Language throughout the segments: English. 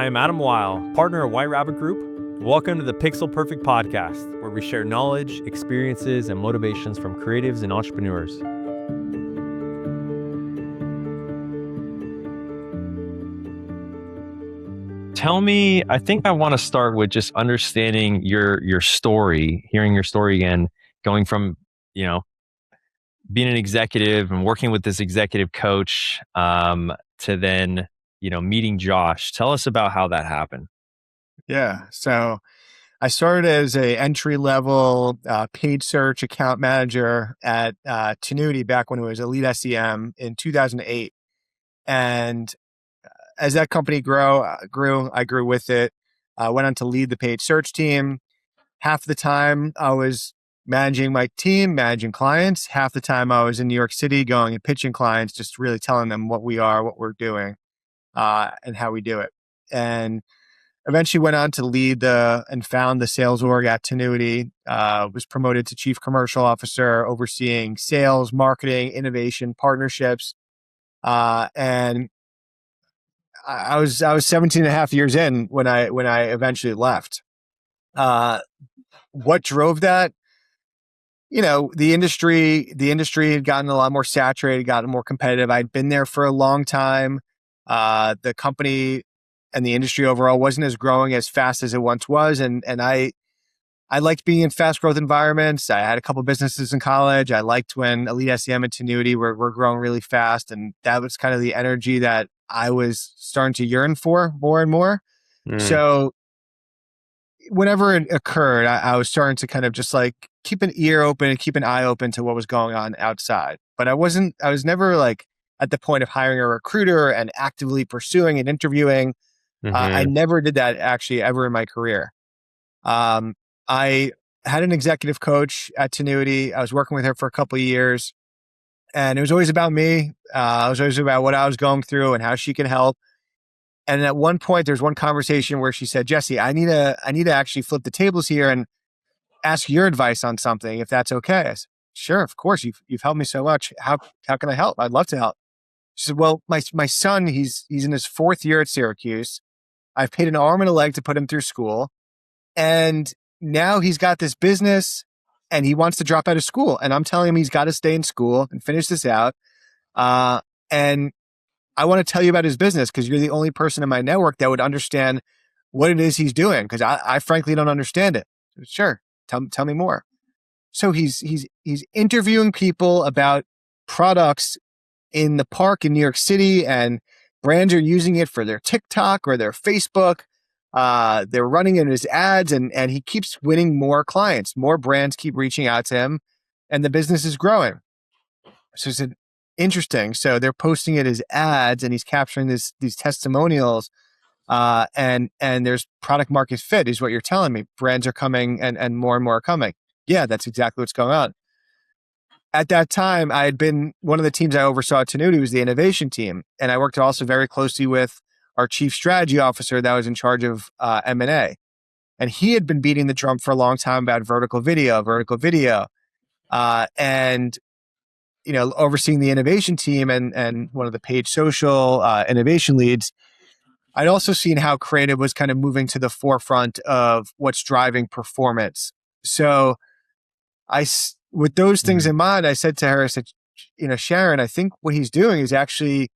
I am Adam Weil, partner at White Rabbit Group. Welcome to the Pixel Perfect podcast, where we share knowledge, experiences, and motivations from creatives and entrepreneurs. Tell me, I think I want to start with just understanding your story, hearing your story again, going from, being an executive and working with this executive coach to then, meeting Josh. Tell us about how that happened. Yeah. So I started as a entry level paid search account manager at Tenuity back when it was Elite SEM in 2008. And as that company grew, I grew with it. I went on to lead the paid search team. Half the time I was managing my team, managing clients. Half the time I was in New York City going and pitching clients, just really telling them what we are, what we're doing, and how we do it. And eventually went on to lead and found the sales org at Tenuity, was promoted to chief commercial officer, overseeing sales, marketing, innovation, partnerships. And I was 17 and a half years in when I eventually left. What drove that? The industry had gotten a lot more saturated, gotten more competitive. I'd been there for a long time. The company and the industry overall wasn't as growing as fast as it once was. And I liked being in fast growth environments. I had a couple businesses in college. I liked when Elite SEM and Tenuity were growing really fast. And that was kind of the energy that I was starting to yearn for more and more. So whenever it occurred, I was starting to kind of just like keep an ear open and keep an eye open to what was going on outside. But I was never like at the point of hiring a recruiter and actively pursuing and interviewing. I never did that actually ever in my career. I had an executive coach at Tenuity. I was working with her for a couple of years, and it was always about me. It was always about what I was going through and how she could help. And at one point, there's one conversation where she said, "Jesse, I need to actually flip the tables here and ask your advice on something, if that's okay." I said, "Sure, of course. You've helped me so much. How can I help? I'd love to help." She said, "Well, my son, he's in his fourth year at Syracuse. I've paid an arm and a leg to put him through school. And now he's got this business and he wants to drop out of school. And I'm telling him he's got to stay in school and finish this out. And I want to tell you about his business because you're the only person in my network that would understand what it is he's doing, because I frankly don't understand it." "Sure. Tell me more." So he's interviewing people about products in the park in New York City, and brands are using it for their TikTok or their Facebook. They're running in his ads, and he keeps winning more clients. More brands keep reaching out to him, and the business is growing. So I said, interesting. So they're posting it as ads, and he's capturing these testimonials. And there's product market fit, is what you're telling me. Brands are coming, and more are coming. Yeah, that's exactly what's going on. At that time, I had been one of the teams I oversaw at Tenuity was the innovation team. And I worked also very closely with our chief strategy officer that was in charge of M&A. And he had been beating the drum for a long time about vertical video. And, overseeing the innovation team and one of the paid social innovation leads, I'd also seen how creative was kind of moving to the forefront of what's driving performance. So with those things in mind, I said to her, "Sharon, I think what he's doing is actually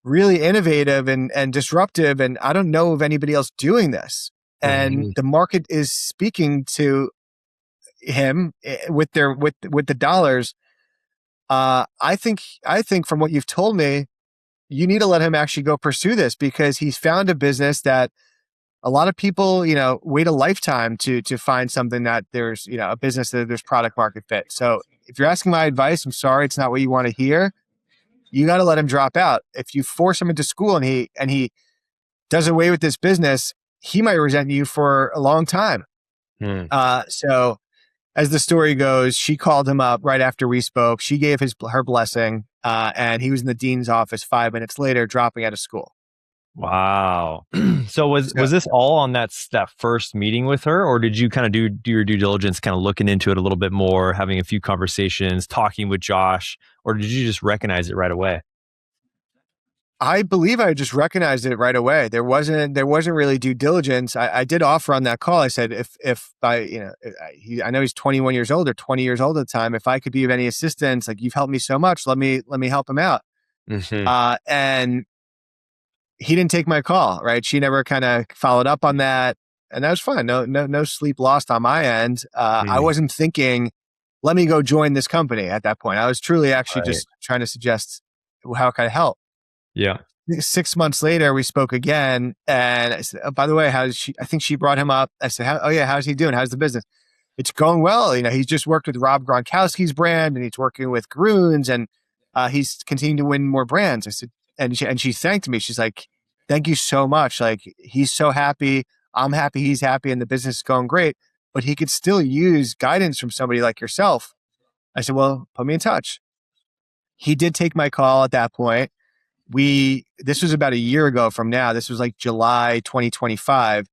really innovative and disruptive. And I don't know of anybody else doing this. And the market is speaking to him with the dollars. I think from what you've told me, you need to let him actually go pursue this, because he's found a business that a lot of people, wait a lifetime to find something that there's, a business that there's product market fit. So if you're asking my advice, I'm sorry, it's not what you want to hear. You got to let him drop out. If you force him into school and he does away with this business, he might resent you for a long time." So as the story goes, she called him up right after we spoke. She gave her blessing, and he was in the dean's office 5 minutes later, dropping out of school. Wow. So was this all on that first meeting with her, or did you kind of do your due diligence, kind of looking into it a little bit more, having a few conversations, talking with Josh, or did you just recognize it right away? I believe I just recognized it right away. There wasn't really due diligence. I did offer on that call. I said, if I, I know he's 21 years old or 20 years old at the time. If I could be of any assistance, like, you've helped me so much, let me help him out. Hmm. And he didn't take my call, right? She never kind of followed up on that. And that was fine. No sleep lost on my end. I wasn't thinking, let me go join this company at that point. I was truly actually Right. just trying to suggest, how can I help? Yeah. 6 months later, we spoke again, and I said, "Oh, by the way, how's she?" I think she brought him up. I said, "Oh yeah, how's he doing? How's the business?" It's going well. He's just worked with Rob Gronkowski's brand, and he's working with Groons, and he's continuing to win more brands. I said, and she thanked me. She's like, "Thank you so much. Like, he's so happy. I'm happy. He's happy, and the business is going great. But he could still use guidance from somebody like yourself." I said, "Well, put me in touch." He did take my call at that point. This was about a year ago from now. This was like July 2025.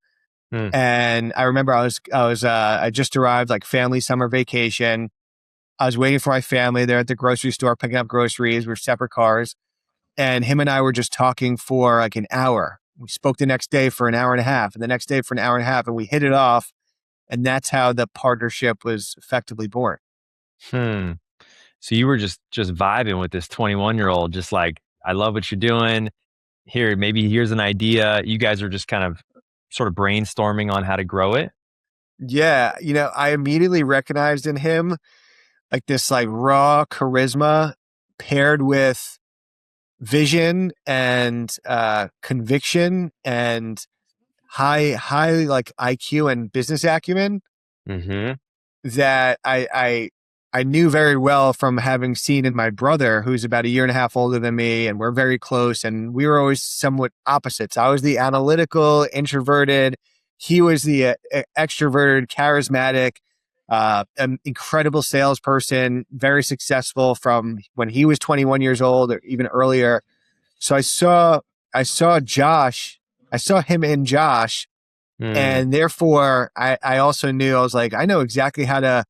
Mm. And I remember I just arrived, like, family summer vacation. I was waiting for my family there at the grocery store, picking up groceries. We were separate cars. And him and I were just talking for like an hour. We spoke the next day for an hour and a half, and the next day for an hour and a half, and we hit it off. And that's how the partnership was effectively born. Hmm. So you were just vibing with this 21-year-old, just like, I love what you're doing. Here, maybe here's an idea. You guys are just kind of sort of brainstorming on how to grow it. Yeah. I immediately recognized in him like this, like, raw charisma paired with vision and conviction and high like IQ and business acumen Hmm. that I knew very well from having seen in my brother, who's about a year and a half older than me, and we're very close, and we were always somewhat opposites. I was the analytical, introverted. He was the extroverted, charismatic, an incredible salesperson, very successful from when he was 21 years old or even earlier. So I saw Josh, I saw him in Josh, Mm. and therefore I also knew, I was like, I know exactly how to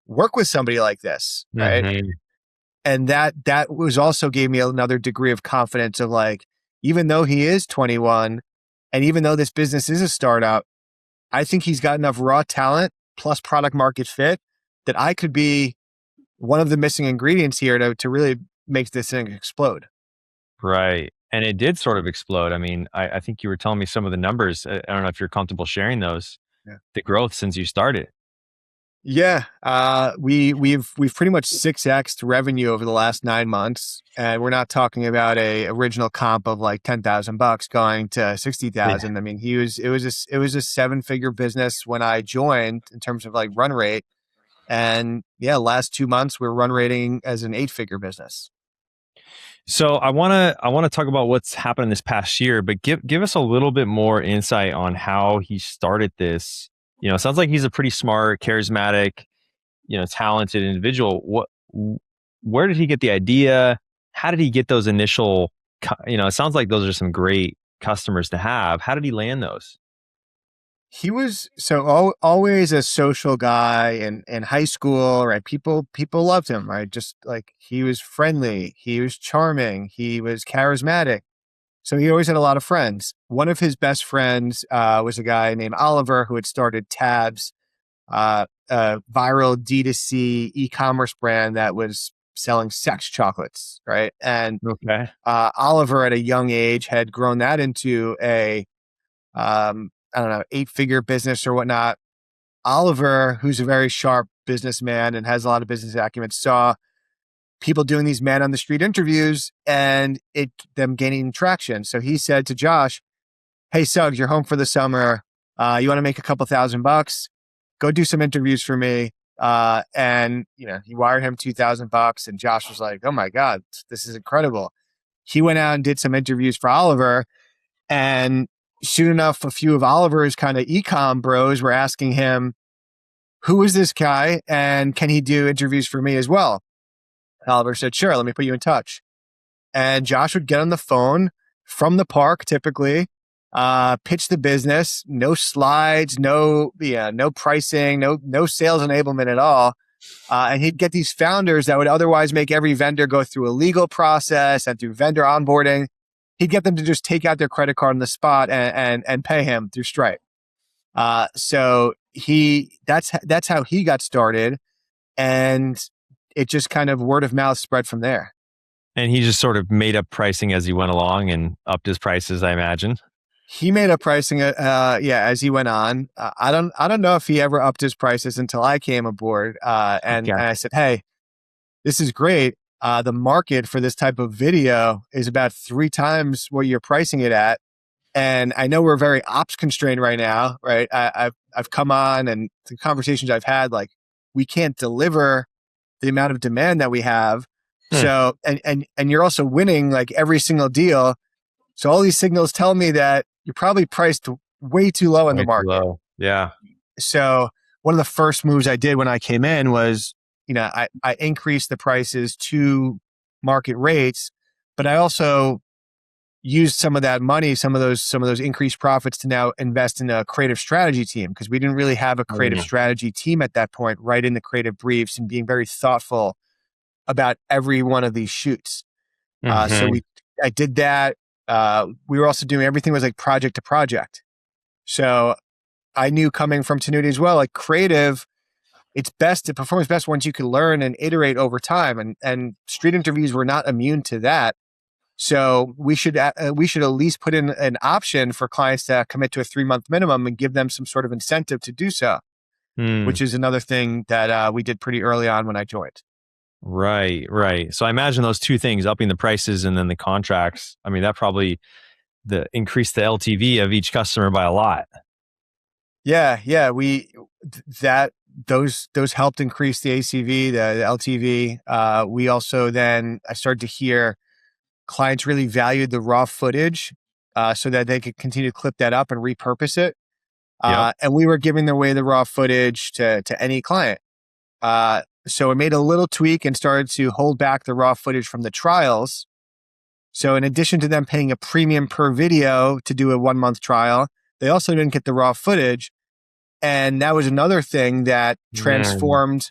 work with somebody like this, right? Hmm. And that was also gave me another degree of confidence of, like, even though he is 21 and even though this business is a startup, I think he's got enough raw talent plus product market fit that I could be one of the missing ingredients here to really make this thing explode. Right. And it did sort of explode. I mean, I think you were telling me some of the numbers. I don't know if you're comfortable sharing those, Yeah. the growth since you started. Yeah, we've pretty much 6x'd revenue over the last 9 months, and we're not talking about a original comp of like $10,000 going to Yeah. 60,000. I mean, it was a 7-figure business when I joined in terms of like run rate, and yeah, last 2 months we're run rating as an 8-figure business. So I wanna talk about what's happened this past year, but give us a little bit more insight on how he started this. It sounds like he's a pretty smart, charismatic, talented individual. Where did he get the idea? How did he get those initial? It sounds like those are some great customers to have. How did he land those? He was always a social guy in high school, right? People loved him, right? Just like, he was friendly, he was charming, he was charismatic. So he always had a lot of friends. One of his best friends was a guy named Oliver who had started Tabs, a viral D2C e-commerce brand that was selling sex chocolates, right? And Okay. Oliver, at a young age, had grown that into a I don't know, 8-figure business or whatnot. Oliver, who's a very sharp businessman and has a lot of business acumen, saw people doing these man on the street interviews and them gaining traction. So he said to Josh, "Hey Suggs, you're home for the summer. You want to make a couple $1,000 bucks? Go do some interviews for me." And he wired him $2,000, and Josh was like, "Oh my God, this is incredible." He went out and did some interviews for Oliver, and soon enough, a few of Oliver's kind of ecom bros were asking him, "Who is this guy? And can he do interviews for me as well?" Oliver said, "Sure, let me put you in touch." And Josh would get on the phone from the park, typically, pitch the business, no slides, no pricing, no sales enablement at all. And he'd get these founders that would otherwise make every vendor go through a legal process and through vendor onboarding. he'd get them to just take out their credit card on the spot and pay him through Stripe. So that's how he got started, and it just kind of word of mouth spread from there. And he just sort of made up pricing as he went along and upped his prices, I imagine. He made up pricing, as he went on. I don't know if he ever upped his prices until I came aboard, and I said, "Hey, this is great. The market for this type of video is about 3 times what you're pricing it at, and I know we're very ops constrained right now, right? I've come on, and the conversations I've had, like, we can't deliver the amount of demand that we have. So, and you're also winning like every single deal. So all these signals tell me that you're probably priced way too low in the market." Low. Yeah. So one of the first moves I did when I came in was, I increased the prices to market rates, but I also used some of that money, some of those increased profits to now invest in a creative strategy team, because we didn't really have a creative strategy team at that point, right in the creative briefs and being very thoughtful about every one of these shoots. So I did that. We were also doing everything was like project to project. So I knew coming from Tenuity as well, like creative, it performs best once you can learn and iterate over time. And street interviews were not immune to that. So we should at least put in an option for clients to commit to a 3-month minimum and give them some sort of incentive to do so, which is another thing that we did pretty early on when I joined. Right. So I imagine those two things, upping the prices and then the contracts, I mean, that probably increased the LTV of each customer by a lot. Yeah. Those helped increase the ACV, the LTV. We also I started to hear clients really valued the raw footage, so that they could continue to clip that up and repurpose it. And we were giving away the raw footage to any client. So I made a little tweak and started to hold back the raw footage from the trials. So in addition to them paying a premium per video to do a 1-month trial, they also didn't get the raw footage. And that was another thing that transformed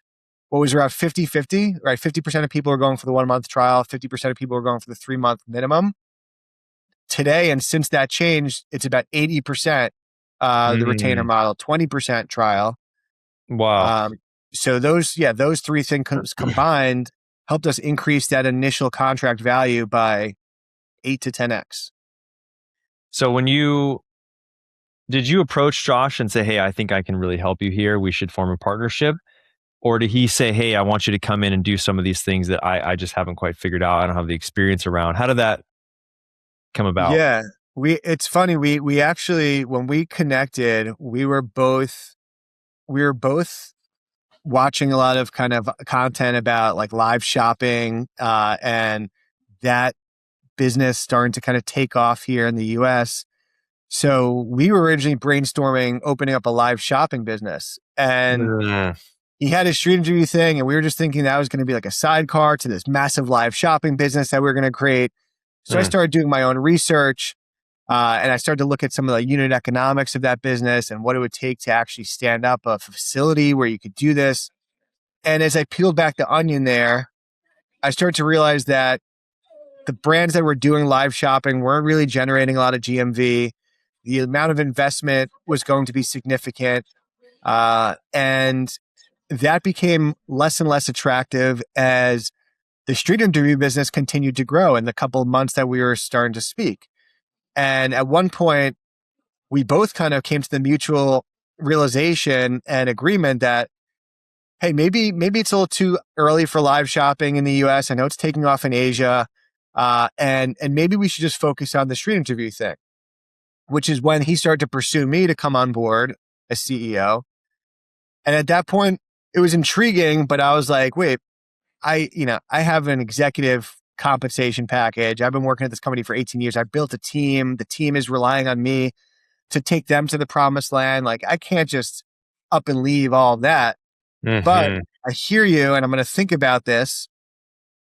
what was around 50-50, right? 50% of people are going for the 1-month trial, 50% of people are going for the 3-month minimum. Today, and since that changed, it's about 80% the retainer model, 20% trial. Wow. So those 3 things combined helped us increase that initial contract value by 8 to 10x. So did you approach Josh and say, "Hey, I think I can really help you here. We should form a partnership"? Or did he say, "Hey, I want you to come in and do some of these things that I just haven't quite figured out. I don't have the experience around"? How did that come about? Yeah, it's funny. We actually, when we connected, we were both watching a lot of kind of content about like live shopping, and that business starting to kind of take off here in the US. So we were originally brainstorming opening up a live shopping business, and he had his street interview thing, and we were just thinking that was going to be like a sidecar to this massive live shopping business that we were going to create. So I started doing my own research, and I started to look at some of the unit economics of that business and what it would take to actually stand up a facility where you could do this. And as I peeled back the onion there, I started to realize that the brands that were doing live shopping weren't really generating a lot of GMV. The amount of investment was going to be significant. And that became less and less attractive as the street interview business continued to grow in the couple of months that we were starting to speak. And at one point, we both kind of came to the mutual realization and agreement that, hey, maybe it's a little too early for live shopping in the US. I know it's taking off in Asia. And maybe we should just focus on the street interview thing, which is when he started to pursue me to come on board as CEO. And at that point, it was intriguing, but I was like, wait, I have an executive compensation package. I've been working at this company for 18 years. I built a team. The team is relying on me to take them to the promised land. Like, I can't just up and leave all of that. But I hear you, and I'm going to think about this.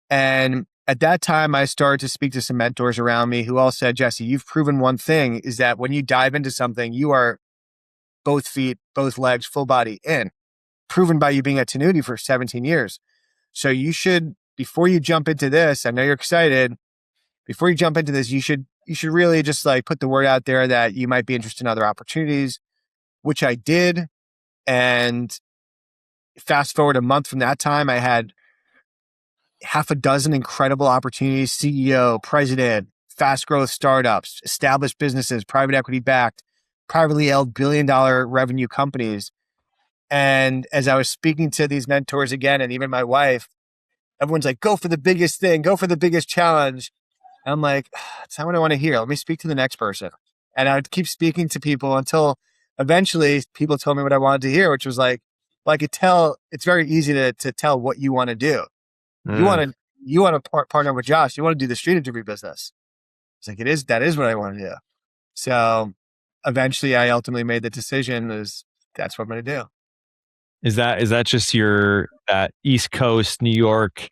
And at that time, I started to speak to some mentors around me who all said, "Jesse, you've proven one thing, is that when you dive into something, you are both feet, both legs, full body in, proven by you being at Tenuity for 17 years. So you should, before you jump into this, I know you're excited, before you jump into this, you should you should really just like put the word out there that you might be interested in other opportunities, which I did. And fast forward a month from that time, I had half a dozen incredible opportunities: CEO, president, fast growth startups, established businesses, private equity backed, privately held $1 billion revenue companies. And as I was speaking to these mentors again, and even my wife, everyone's like, go for the biggest thing, go for the biggest challenge. And I'm like, that's not what I want to hear. Let me speak to the next person. And I would keep speaking to people until eventually people told me what I wanted to hear, which was like, well, I could tell it's very easy to tell what you want to do. You Mm. want to partner with Josh. You want to do the street interview business. It's like, that is what I want to do. So eventually I ultimately made the decision is that's what I'm going to do. Is that just your that East Coast New York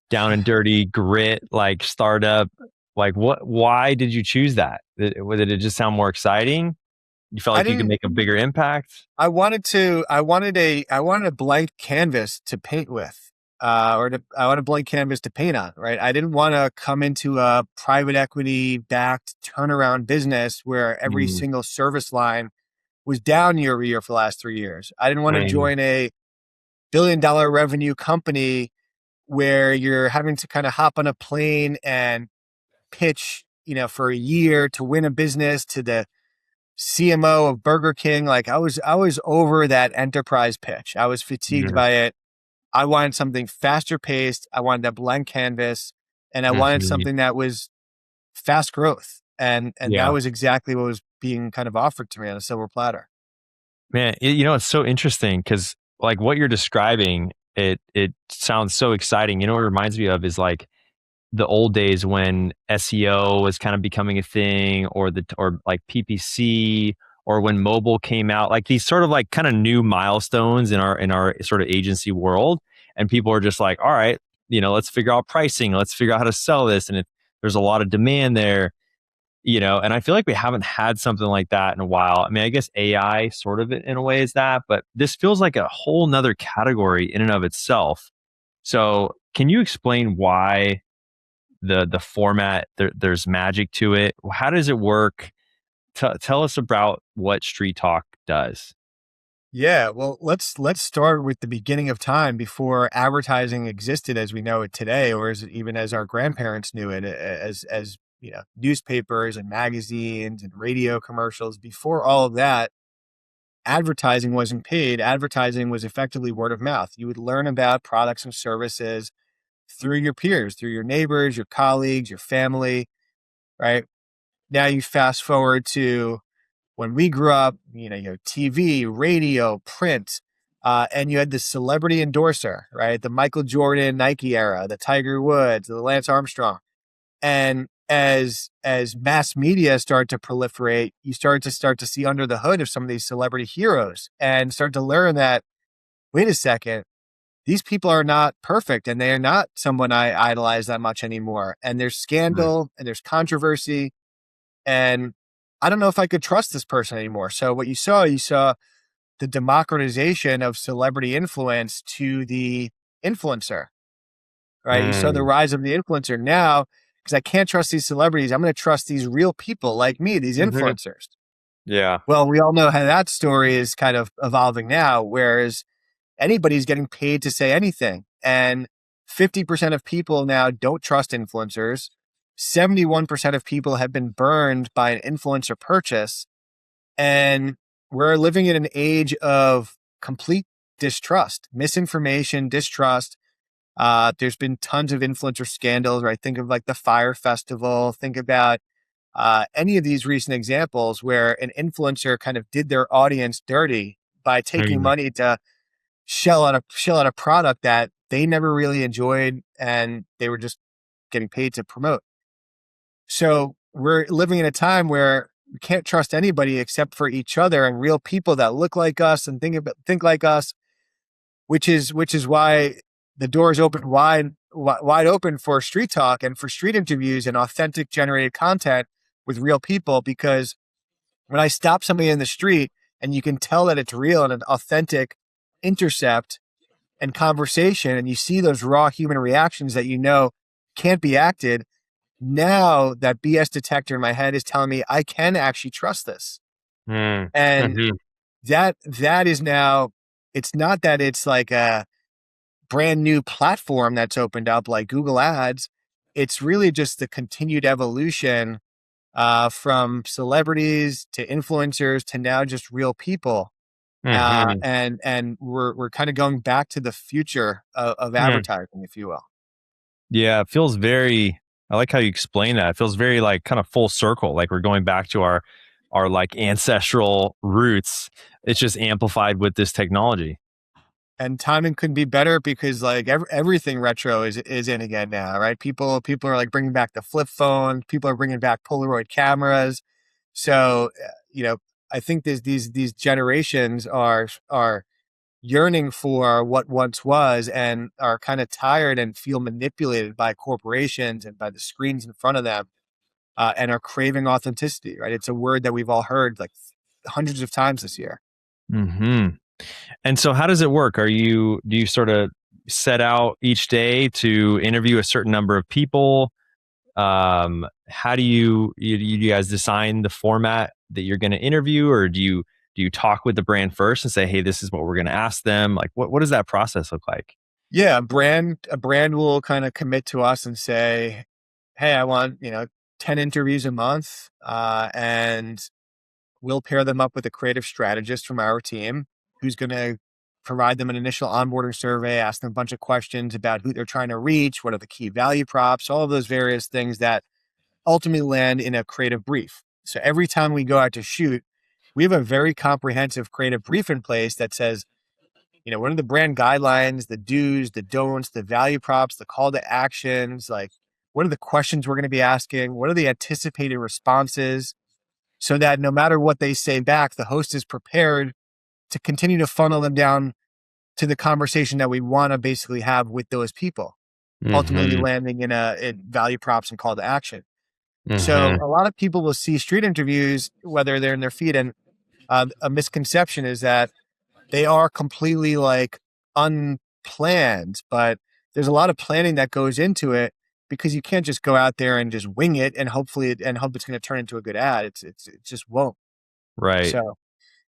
down and dirty grit, like startup? Like why did you choose that? Did it just sound more exciting? You felt I like you could didn't, make a bigger impact? I wanted a blank canvas to paint with, I wanted a blank canvas to paint on, right? I didn't want to come into a private equity backed turnaround business where every Mm, single service line was down year over year for the last 3 years. I didn't want to mm, join a $1 billion revenue company where you're having to kind of hop on a plane and pitch, for a year to win a business to the CMO of Burger King. Like I was over that enterprise pitch. I was fatigued yeah. by it. I wanted something faster paced. I wanted that blank canvas, and I wanted Mhm. something that was fast growth. And that Yeah. was exactly what was being kind of offered to me on a silver platter. Man, it's so interesting because like what you're describing, it sounds so exciting. You know what it reminds me of is like the old days when SEO was kind of becoming a thing, or like PPC, or when mobile came out, like these sort of like kind of new milestones in our sort of agency world. And people are just like, all right, let's figure out pricing, let's figure out how to sell this. And there's a lot of demand there, and I feel like we haven't had something like that in a while. I mean, I guess AI sort of in a way is that, but this feels like a whole nother category in and of itself. So can you explain why the format there's magic to it? How does it work? Tell us about what Street Talk does. Yeah, well, let's start with the beginning of time before advertising existed as we know it today, or even as our grandparents knew it, as newspapers and magazines and radio commercials. Before all of that, advertising wasn't paid. Advertising was effectively word of mouth. You would learn about products and services through your peers, through your neighbors, your colleagues, your family, right? Now you fast forward to when we grew up, TV, radio, print, and you had the celebrity endorser, right? The Michael Jordan, Nike era, the Tiger Woods, the Lance Armstrong. And as mass media started to proliferate, you start to see under the hood of some of these celebrity heroes and start to learn that, wait a second, these people are not perfect and they are not someone I idolize that much anymore. And there's Mm. scandal and there's controversy. And I don't know if I could trust this person anymore. So what you saw the democratization of celebrity influence to the influencer, right? You saw the Mm. rise of the influencer now because I can't trust these celebrities. I'm going to trust these real people like me, these Mhm. influencers. Yeah. Well, we all know how that story is kind of evolving now, whereas anybody's getting paid to say anything. And 50% of people now don't trust influencers. 71% of people have been burned by an influencer purchase. And we're living in an age of complete distrust, misinformation, distrust. There's been tons of influencer scandals, right? Think of like the Fire Festival. Think about any of these recent examples where an influencer kind of did their audience dirty by taking Mm. money to shell out a product that they never really enjoyed and they were just getting paid to promote. So we're living in a time where we can't trust anybody except for each other and real people that look like us and think like us, which is why the doors open wide open for street talk and for street interviews and authentic generated content with real people. Because when I stop somebody in the street and you can tell that it's real and an authentic intercept and conversation, and you see those raw human reactions that can't be acted, Now that BS detector in my head is telling me I can actually trust this. Mm. And Mhm. that is now, it's not that it's like a brand new platform that's opened up like Google Ads. It's really just the continued evolution from celebrities to influencers to now just real people. Mhm. And we're kind of going back to the future of Mm. advertising, if you will. Yeah, it feels very. I like how you explain that. It feels very like kind of full circle. Like we're going back to our like ancestral roots. It's just amplified with this technology. And timing couldn't be better because like everything retro is in again now, right? People are like bringing back the flip phone. People are bringing back Polaroid cameras. So I think these generations are yearning for what once was and are kind of tired and feel manipulated by corporations and by the screens in front of them, and are craving authenticity. Right? It's a word that we've all heard like hundreds of times this year. Hmm. And so, how does it work? Do you sort of set out each day to interview a certain number of people? How do you guys design the format that you're going to interview, or do you talk with the brand first and say, hey, this is what we're going to ask them? Like, what does that process look like? Yeah, a brand will kind of commit to us and say, "Hey, I want 10 interviews a month," and we'll pair them up with a creative strategist from our team who's going to provide them an initial onboarding survey, ask them a bunch of questions about who they're trying to reach, what are the key value props, all of those various things that ultimately land in a creative brief. So every time we go out to shoot, we have a very comprehensive creative brief in place that says, what are the brand guidelines, the do's, the don'ts, the value props, the call to actions, like what are the questions we're going to be asking? What are the anticipated responses? So that no matter what they say back, the host is prepared to continue to funnel them down to the conversation that we want to basically have with those people, ultimately Hmm. landing in value props and call to action. So Hmm. a lot of people will see street interviews, whether they're in their feed, and a misconception is that they are completely like unplanned, but there's a lot of planning that goes into it because you can't just go out there and just wing it and hope it's going to turn into a good ad. It just won't. Right. So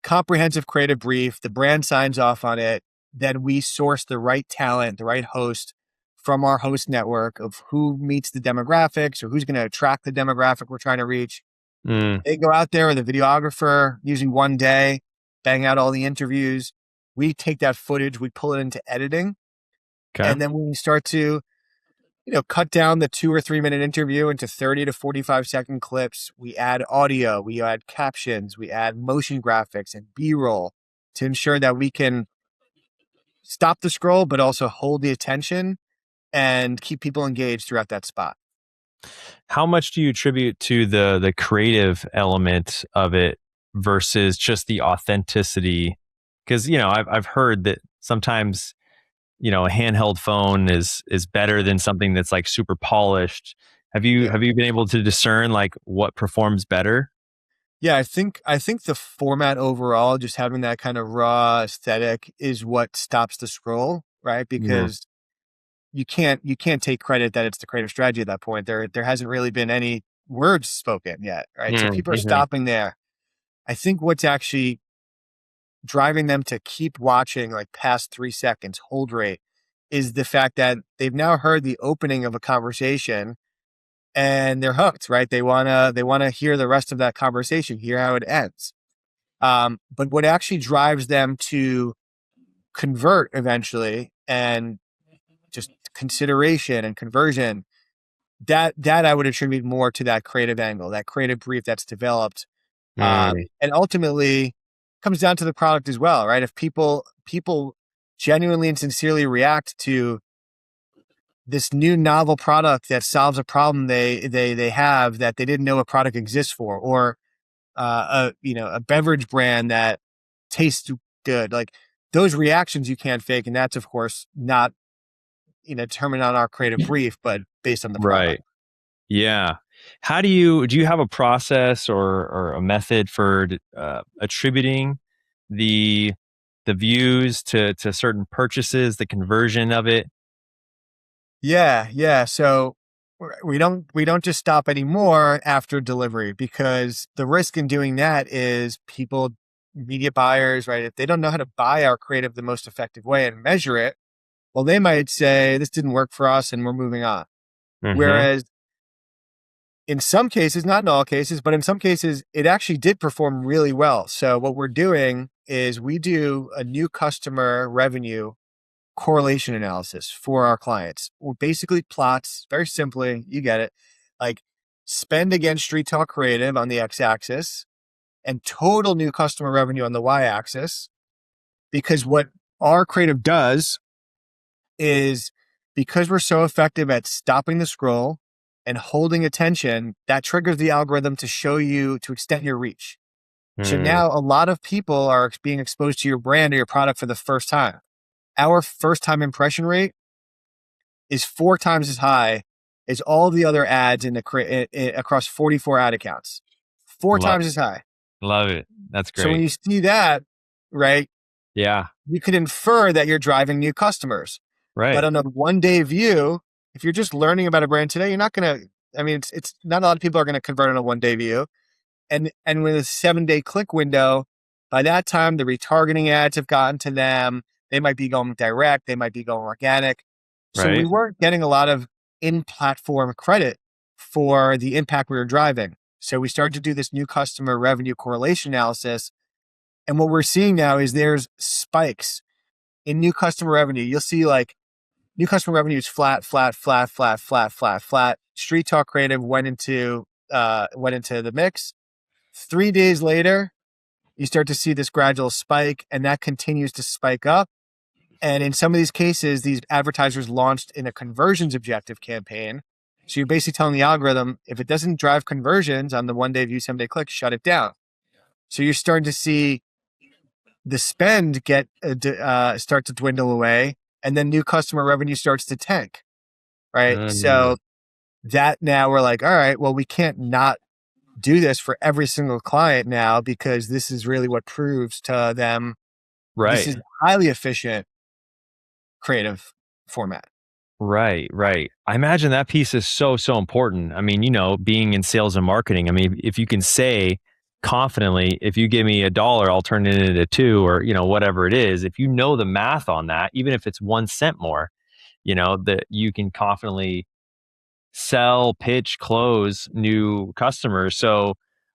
comprehensive creative brief, the brand signs off on it, then we source the right talent, the right host from our host network of who meets the demographics or who's going to attract the demographic we're trying to reach. Mm. They go out there with a videographer, usually one day, bang out all the interviews. We take that footage, we pull it into editing, Okay. and then when we start to, cut down the 2 or 3 minute interview into 30 to 45-second clips, we add audio, we add captions, we add motion graphics and B-roll to ensure that we can stop the scroll, but also hold the attention and keep people engaged throughout that spot. How much do you attribute to the creative element of it versus just the authenticity? Because I've heard that sometimes a handheld phone is better than something that's like super polished. Have you Yeah. have you been able to discern like what performs better? Yeah, I think the format overall, just having that kind of raw aesthetic is what stops the scroll, right? Mm. Because you can't take credit that it's the creative strategy at that point. There hasn't really been any words spoken yet, right? So Mm. people are Mhm. stopping there. I think what's actually driving them to keep watching like past 3 seconds, hold rate, is the fact that they've now heard the opening of a conversation and they're hooked, right? They wanna hear the rest of that conversation, hear how it ends. But what actually drives them to convert eventually and just consideration and conversion, that I would attribute more to that creative angle, that creative brief that's developed. Mm. And ultimately comes down to the product as well, right? If people genuinely and sincerely react to this new novel product that solves a problem they have that they didn't know a product exists for, or a beverage brand that tastes good. Like those reactions you can't fake, and that's of course not determined on our creative brief, but based on the product. Right. Yeah. Do you have a process or a method for attributing the the views to certain purchases, the conversion of it? Yeah, yeah. So we don't just stop anymore after delivery, because the risk in doing that is people, media buyers, right? If they don't know how to buy our creative the most effective way and measure it, well, they might say this didn't work for us and we're moving on. Mm-hmm. Whereas in some cases, not in all cases, but in some cases, it actually did perform really well. So what we're doing is we do a new customer revenue correlation analysis for our clients. Well, basically plots, very simply, you get it, like spend against StreetTalk Creative on the x-axis and total new customer revenue on the y-axis. Because what our creative does is, because we're so effective at stopping the scroll and holding attention, that triggers the algorithm to show you, to extend your reach. So Mm, now a lot of people are being exposed to your brand or your product for the first time. Our first time impression rate is 4 times as high as all the other ads across 44 ad accounts. 4 love times as high. love it. That's So when great. you see that, right, Yeah. you could infer that you're driving new customers. But Right. on a 1-day view, if you're just learning about a brand today, you're not going to, I mean, it's not a lot of people are going to convert on a 1-day view. And with a 7-day click window, by that time, the retargeting ads have gotten to them. They might be going direct. They might be going organic. So we Right. weren't getting a lot of in-platform credit for the impact we were driving. So we started to do this new customer revenue correlation analysis. And what we're seeing now is there's spikes in new customer revenue. You'll see like new customer revenue is flat, flat, flat, flat, flat, flat, flat. Street Talk Creative went into the mix. 3 days later, you start to see this gradual spike, and that continues to spike up. And in some of these cases, these advertisers launched in a conversions objective campaign. So you're basically telling the algorithm, if it doesn't drive conversions on the 1-day view, 7-day click, shut it down. So you're starting to see the spend start to dwindle away, and then new customer revenue starts to tank, right? Mm, So that now we're like, all right, well, we can't not do this for every single client now, because this is really what proves to them this right. is highly efficient creative format. Right, right. I imagine that piece is so, so important. I mean, being in sales and marketing, I mean, if you can say confidently, if you give me $1, I'll turn it into two, or, whatever it is, if you know the math on that, even if it's 1 cent more, that you can confidently sell, pitch, close new customers. So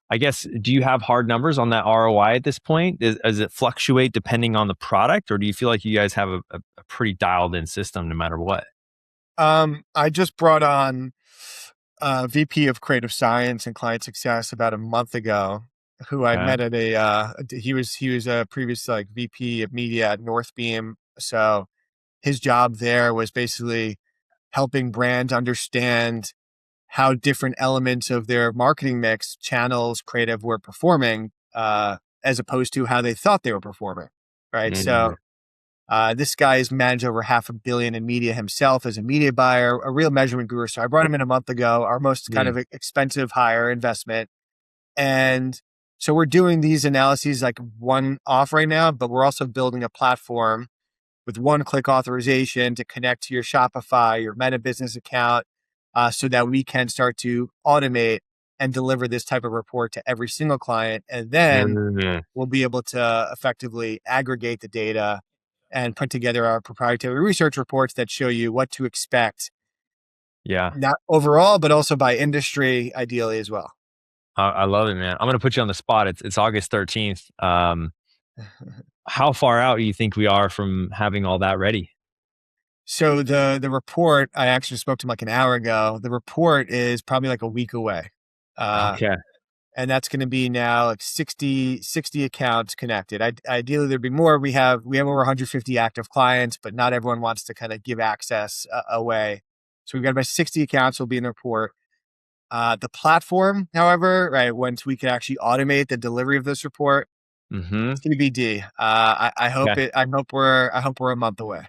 I guess, do you have hard numbers on that ROI at this point? Does it fluctuate depending on the product, or do you feel like you guys have a pretty dialed in system no matter what? I just brought on a VP of creative science and client success about a month ago, who I Okay. met at he was a previous like VP of media at Northbeam. So his job there was basically helping brands understand how different elements of their marketing mix, channels, creative, were performing, as opposed to how they thought they were performing. Right. So Mm, this guy has managed over $500 million in media himself as a media buyer, a real measurement guru. So I brought him in a month ago, our most kind mm, of expensive hire investment. And so we're doing these analyses like one off right now, but we're also building a platform with 1-click authorization to connect to your Shopify, your Meta business account, so that we can start to automate and deliver this type of report to every single client. And then mm, we'll be able to effectively aggregate the data and put together our proprietary research reports that show you what to expect, yeah, not overall, but also by industry, ideally as well. I love it, man. I'm gonna put you on the spot. It's August 13th. How far out do you think we are from having all that ready? So the report, I actually spoke to him like an hour ago. The report is probably like a week away. Uh, Okay. and that's going to be now like 60 accounts connected. Ideally, there'd be more. We have over 150 active clients, but not everyone wants to kind of give access away. So we've got about 60 accounts will be in the report. The platform, however, right, once we can actually automate the delivery of this report, Mm-hmm. TBD. I hope Okay. it. I hope we're a month away.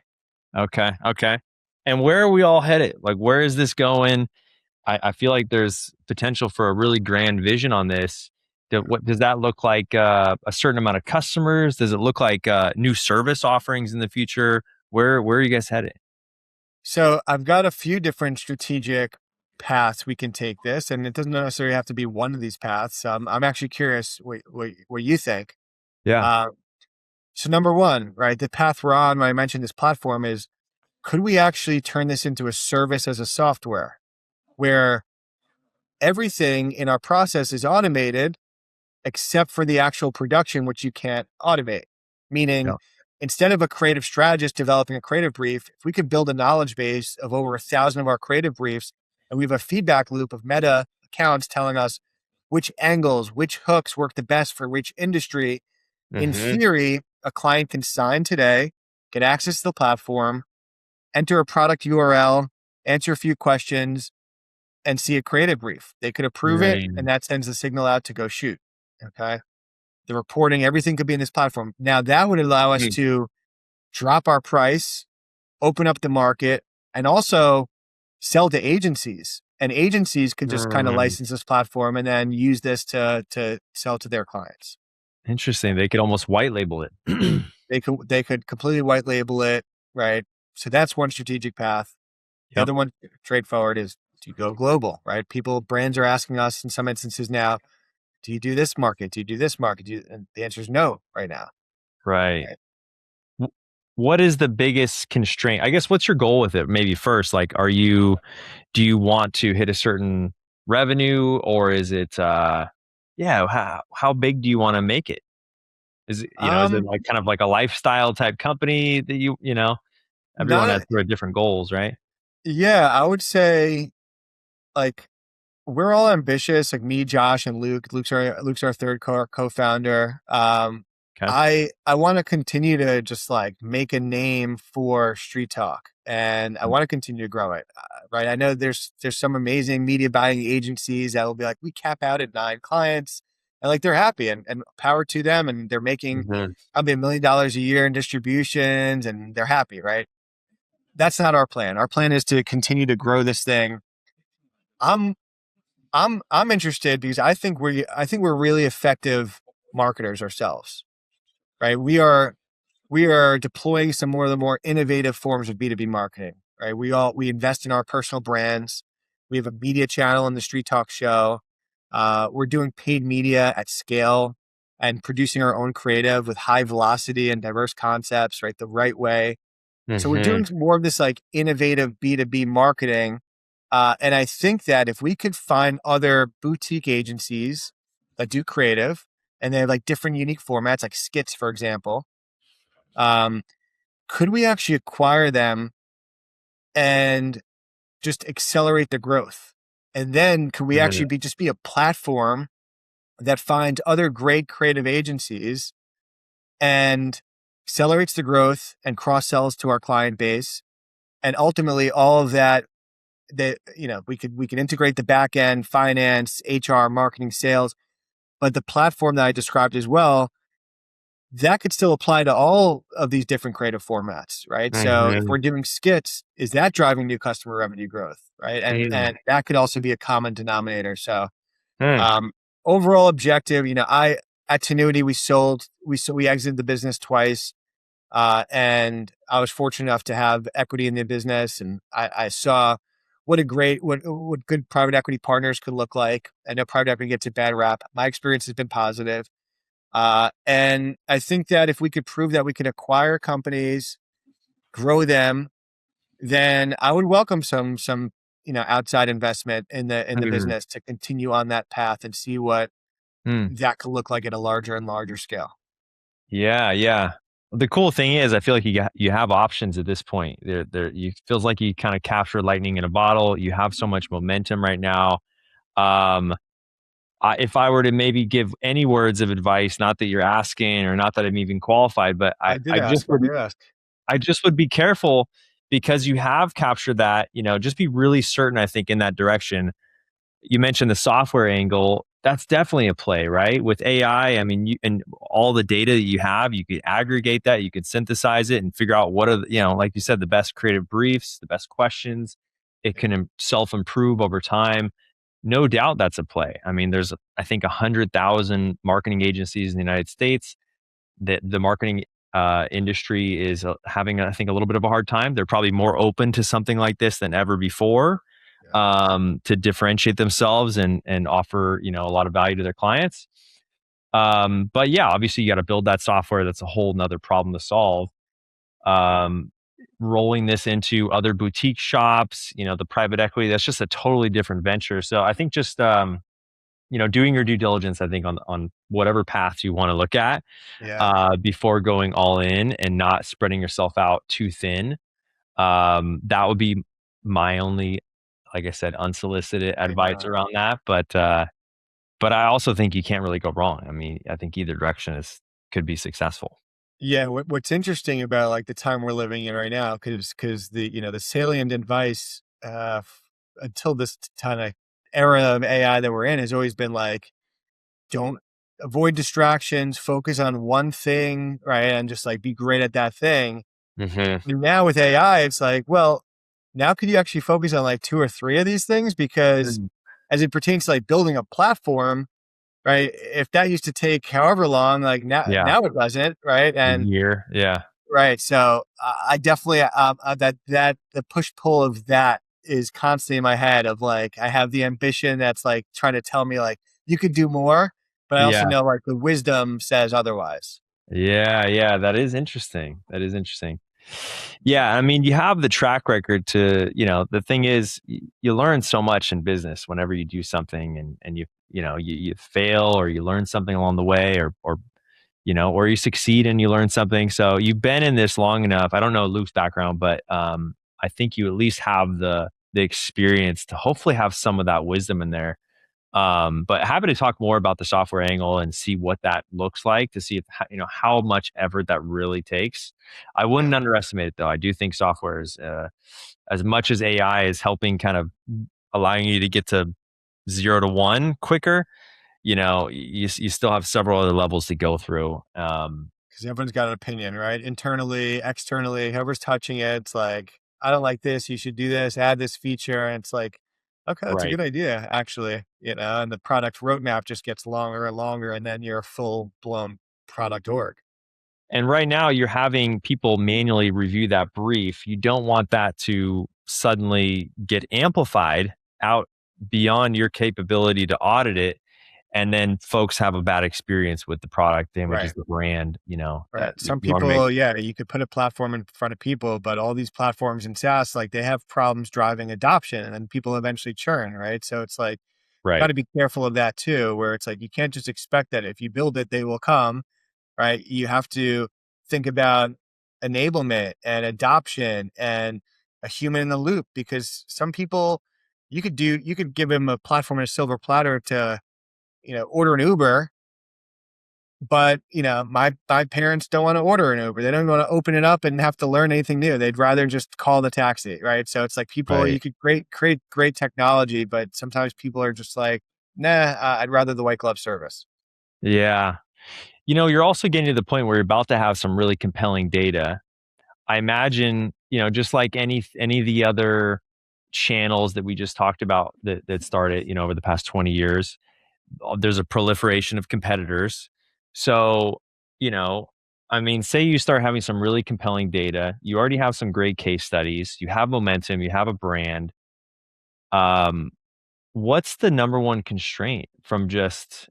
Okay. Okay. And where are we all headed? Like, where is this going? I feel like there's potential for a really grand vision on this. What does that look like? A certain amount of customers? Does it look like new service offerings in the future? Where are you guys headed? So I've got a few different strategic paths we can take this, and it doesn't necessarily have to be one of these paths. I'm actually curious what you think. Yeah. Uh, so number one, right, the path we're on when I mentioned this platform is, could we actually turn this into a service as a software where everything in our process is automated except for the actual production, which you can't automate? Meaning, Yeah. instead of a creative strategist developing a creative brief, if we could build a knowledge base of over 1,000 of our creative briefs, and we have a feedback loop of meta accounts telling us which angles, which hooks work the best for which industry, in Mm-hmm. theory, a client can sign today, get access to the platform, enter a product URL, answer a few questions, and see a creative brief. They could approve it, Right. and that sends the signal out to go shoot. Okay. The reporting, everything could be in this platform. Now, that would allow us Mm. to drop our price, open up the market, and also sell to agencies. And agencies could just kind of Mm. license this platform and then use this to sell to their clients. Interesting. They could almost white label it. They could completely white label it, right? So that's one strategic path. The Yep. other one, straightforward, is to go global, right? Brands are asking us in some instances now, do you do this market? Do you do this market? And the answer is no right now. Right. Right? W- What is the biggest constraint? I guess what's your goal with it? Maybe first, like, do you want to hit a certain revenue, or is it, yeah, how big do you want to make it? Is it Um, like kind of like a lifestyle type company that everyone not has a, sort of different goals, right? yeah, I would say, like, we're all ambitious, like me, Josh, and Luke. Luke's our third co-founder. Okay. I want to continue to just like make a name for Street Talk, and I want to continue to grow it. Right? I know there's some amazing media buying agencies that will be like, we cap out at 9 clients, and like they're happy, and power to them, and they're making Mhm. probably $1 million a year in distributions, and they're happy, right? That's not our plan. Our plan is to continue to grow this thing. I'm I'm interested because I think we're really effective marketers ourselves, right? We are deploying some more of the more innovative forms of B2B marketing, right? We invest in our personal brands. We have a media channel in the Street Talk show. We're doing paid media at scale and producing our own creative with high velocity and diverse concepts, right? The right way. So we're Mhm. doing more of this like innovative B2B marketing. And I think that if we could find other boutique agencies that do creative and they have like different unique formats, like skits, for example, um, could we actually acquire them and just accelerate the growth? And then could we actually Mhm. be a platform that finds other great creative agencies and accelerates the growth and cross sells to our client base? And ultimately all of that we could integrate the back end, finance, HR, marketing, sales, but the platform that I described as well, that could still apply to all of these different creative formats, right? So if we're Mhm. doing skits, is that driving new customer revenue growth, right? And Mm. and that could also be a common denominator. So Mm. um, overall objective, I at Tenuity we exited the business twice. And I was fortunate enough to have equity in the business, and I saw what good private equity partners could look like. I know private equity gets a bad rap. My experience has been positive, and I think that if we could prove that we can acquire companies, grow them, then I would welcome some outside investment in the Mm. business to continue on that path and see what Mm. that could look like at a larger and larger scale. Yeah, yeah. The cool thing is, I feel like you have options at this point. You feels like you kind of capture lightning in a bottle. You have so much momentum right now. Um, if I were to maybe give any words of advice, not that you're asking or not that I'm even qualified, but I did ask. I did ask. I just would be careful because you have captured that. Just be really certain. I think in that direction. You mentioned the software angle. That's definitely a play, right? With AI, I mean, and all the data that you have, you could aggregate that, you could synthesize it and figure out what are, like you said, the best creative briefs, the best questions. It can self improve over time. No doubt that's a play. I mean, there's, I think, 100,000 marketing agencies in the United States. The marketing industry is having, I think, a little bit of a hard time. They're probably more open to something like this than ever before. to differentiate themselves and offer, a lot of value to their clients. But yeah, obviously you got to build that software. That's a whole nother problem to solve. Um, Rolling this into other boutique shops, the private equity, that's just a totally different venture. So I think just, doing your due diligence, I think on whatever path you want to look at, Yeah. before going all in and not spreading yourself out too thin. That would be my only, like I said, unsolicited Right advice now. around that. But I also think you can't really go wrong. I mean, I think either direction could be successful. Yeah, what's interesting about like the time we're living in right now, because the the salient advice until this kind of era of AI that we're in has always been like, don't avoid distractions, focus on one thing, right, and just like be great at that thing. Hmm. And now with AI, it's like, well, now could you actually focus on like two or three of these things? Because as it pertains to like building a platform, right? If that used to take however long, like Yeah, now it doesn't, right? a And year. Yeah, right. So I definitely that the push pull of that is constantly in my head of like I have the ambition that's like trying to tell me like you could do more, but I also yeah, know like the wisdom says otherwise. yeah. That is interesting. That is interesting. Yeah, I mean, you have the track record to, the thing is, you learn so much in business whenever you do something and you fail or you learn something along the way or you succeed and you learn something. So you've been in this long enough. I don't know Luke's background, but I think you at least have the experience to hopefully have some of that wisdom in there. But happy to talk more about the software angle and see what that looks like to see if, how much effort that really takes. I Yeah. wouldn't underestimate it though. I do think software is, as much as AI is helping kind of allowing you to get to 0 to 1 quicker, you still have several other levels to go through. Because everyone's got an opinion, right? Internally, externally, whoever's touching it, it's like, I don't like this. You should do this, add this feature. And it's like, okay, that's a Right. good idea, actually, and the product roadmap just gets longer and longer. And then you're a full blown product org. And right now you're having people manually review that brief. You don't want that to suddenly get amplified out beyond your capability to audit it. And then folks have a bad experience with the product, damages Right. the brand, Right. that Some you want to make. people, yeah, you could put a platform in front of people, but all these platforms in SaaS, like they have problems driving adoption and then people eventually churn, right? So it's like, got Right. to be careful of that too, where it's like, you can't just expect that if you build it, they will come, right? You have to think about enablement and adoption and a human in the loop because some people, you could give them a platform and a silver platter to, order an Uber. But, my parents don't want to order an Uber. They don't want to open it up and have to learn anything new. They'd rather just call the taxi, right? So it's like people, you Right. could create great technology, but sometimes people are just like, nah, I'd rather the white glove service. Yeah. You're also getting to the point where you're about to have some really compelling data. I imagine, just like any of the other channels that we just talked about that started, over the past 20 years, there's a proliferation of competitors. So, you know, I mean, say you start having some really compelling data, you already have some great case studies, you have momentum, you have a brand. Um, what's the number one constraint from just,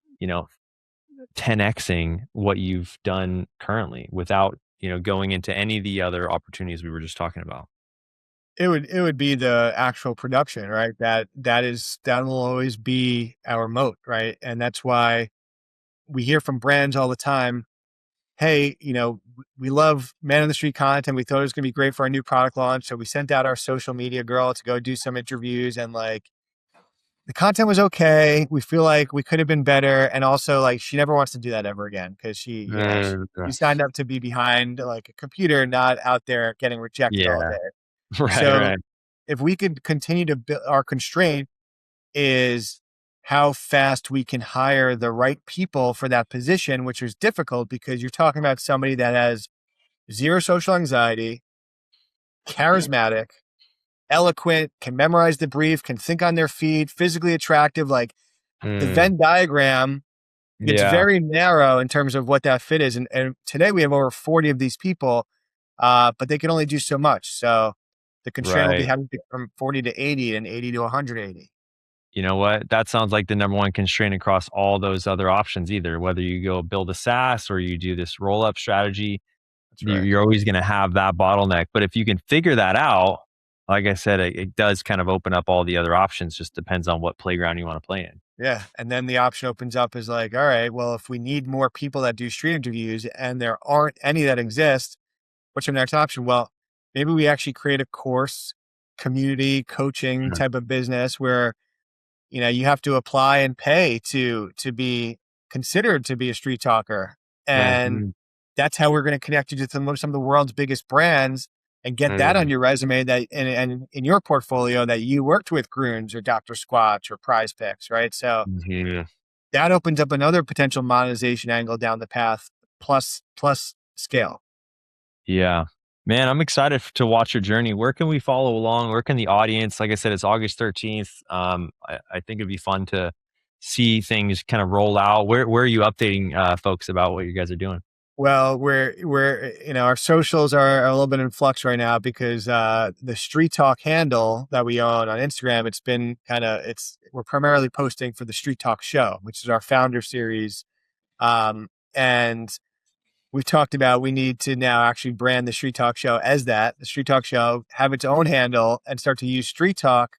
10xing what you've done currently without, going into any of the other opportunities we were just talking about? It would be the actual production, right? That will always be our moat, right? And that's why we hear from brands all the time, hey, we love man on the street content. We thought it was going to be great for our new product launch. So we sent out our social media girl to go do some interviews and like the content was okay. We feel like we could have been better. And also like, she never wants to do that ever again. Cause she signed up to be behind like a computer, not out there getting rejected all Yeah. day. Right, So right. if we could continue to build our constraint is how fast we can hire the right people for that position, which is difficult because you're talking about somebody that has zero social anxiety, charismatic, eloquent, can memorize the brief, can think on their feet, physically attractive. Like the Mm, Venn diagram gets yeah. very narrow in terms of what that fit is. And today we have over 40 of these people, but they can only do so much. So The constraint will be Right. having to from 40 to 80 and 80 to 180. You know what? That sounds like the number one constraint across all those other options either, whether you go build a SaaS or you do this roll up strategy, That's right. you're always going to have that bottleneck. But if you can figure that out, like I said, it does kind of open up all the other options. Just depends on what playground you want to play in. Yeah. And then the option opens up is like, all right, well, if we need more people that do street interviews and there aren't any that exist, what's our next option? Well, maybe we actually create a course, community coaching Sure. type of business where, you have to apply and pay to be considered to be a street talker. Right. And that's how we're going to connect you to some of the world's biggest brands and get that on your resume that and in your portfolio that you worked with Groons or Dr. Squatch or Prize Picks, right? So Yeah. that opens up another potential monetization angle down the path, plus scale. Yeah. Man, I'm excited to watch your journey. Where can we follow along? Where can the audience, like I said, it's August 13th. I think it'd be fun to see things kind of roll out. Where are you updating folks about what you guys are doing? Well, we're our socials are a little bit in flux right now because the StreetTalk handle that we own on Instagram, we're primarily posting for the StreetTalk show, which is our founder series. And we've talked about we need to now actually brand the Street Talk Show as that. The Street Talk Show have its own handle and start to use Street Talk's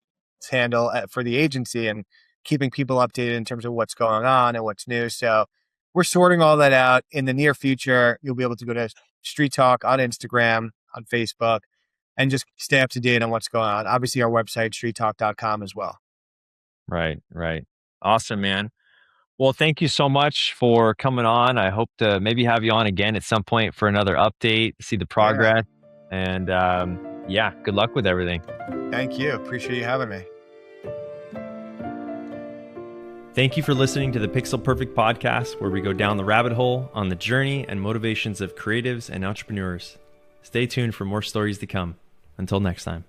handle for the agency and keeping people updated in terms of what's going on and what's new. So we're sorting all that out. In the near future, you'll be able to go to Street Talk on Instagram, on Facebook, and just stay up to date on what's going on. Obviously, our website, streettalk.com as well. Right, right. Awesome, man. Well, thank you so much for coming on. I hope to maybe have you on again at some point for another update, see the Yeah. progress. And yeah, good luck with everything. Thank you. Appreciate you having me. Thank you for listening to the Pixel Perfect podcast, where we go down the rabbit hole on the journey and motivations of creatives and entrepreneurs. Stay tuned for more stories to come. Until next time.